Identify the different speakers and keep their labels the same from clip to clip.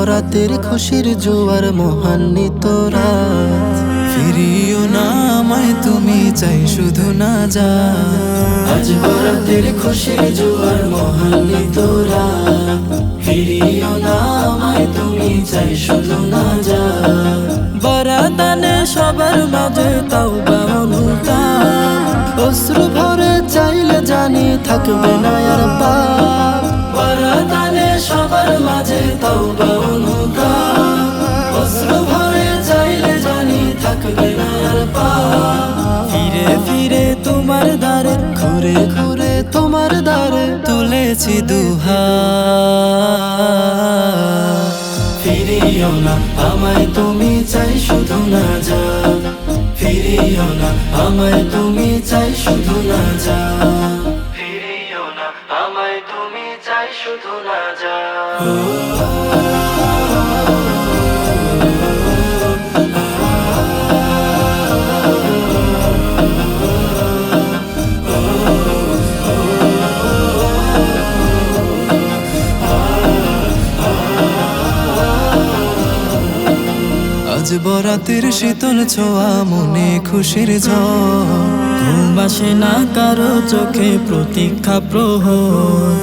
Speaker 1: বরাতের খুশির জোয়ার মহান্বিত রাত,
Speaker 2: ফিরিও না আমায় তুমি, চাই শুধু না যা।
Speaker 1: আজ বরাতের খুশির জোয়ার মহান্বিত রাত, ফিরিও না আমায় তুমি, চাই শুধু না যা।
Speaker 2: বরাতানে সবার মাঝে তাওবা অনুতাপ,
Speaker 1: অশ্রু ভরে চাইলে জানি থাকবে না আর পাপ। বরাতানে সবার মাঝে তাওবা অনুতাপ, অশ্রু ভরে চাইলে জানি থাকবে না আর পাপ।
Speaker 2: ফিরে ফিরে তোমার দ্বারে,
Speaker 1: ঘুরে ঘুরে তোমার দ্বারে
Speaker 2: তুলেছি দুহাত।
Speaker 1: ফিরিও না আমায় তুমি, চাই শুধু না যা। ফিরিও না আমায় তুমি, চাই শুধু না যা। ফিরিও না আমায় তুমি, চাই শুধু না যা।
Speaker 2: আজ বরাতের শীতল ছোঁয়া, মনে খুশির ঝড়, ঘুম আসে না কারো চোখে, প্রতীক্ষা প্রহর।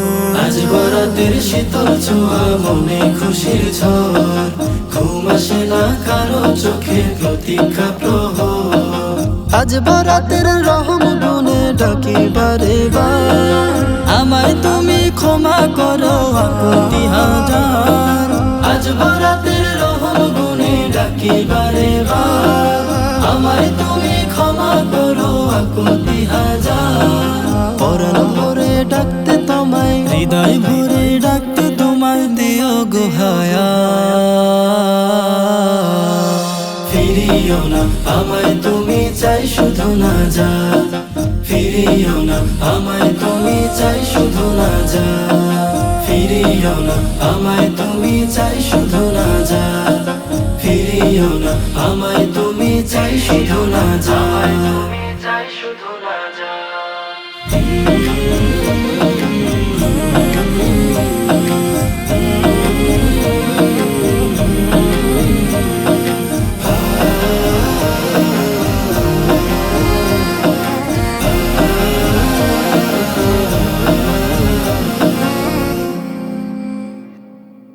Speaker 1: আজ বরাতের শীতল ছোঁয়া, মনে খুশির ঝড়, ঘুম আসে না কারো চোখে, প্রতীক্ষা প্রহর। আজ বরাতের রহম গুনে ডাকি বারে বার,
Speaker 2: আমায় তুমি ক্ষমা করো আকুতি হাজার।
Speaker 1: আজ বরাতের রহম গুনে ডাকি বারে বার, আমায় তুমি ক্ষমা করো আকুতি হাজার। পরাণ ভরে ডাকতে তোমায়,
Speaker 2: হৃদয় ভরে ডাকতে তোমায়, দিও গুহায়া।
Speaker 1: ফিরিও না আমায় তুমি, চাই শুধু না যা। ফিরিও না আমায় তুমি, চাই শুধু না যা। ফিরিও না আমায় তুমি, চাই শুধু না যা। ফিরিও না আমায় তুমি, চাই শুধু না যা।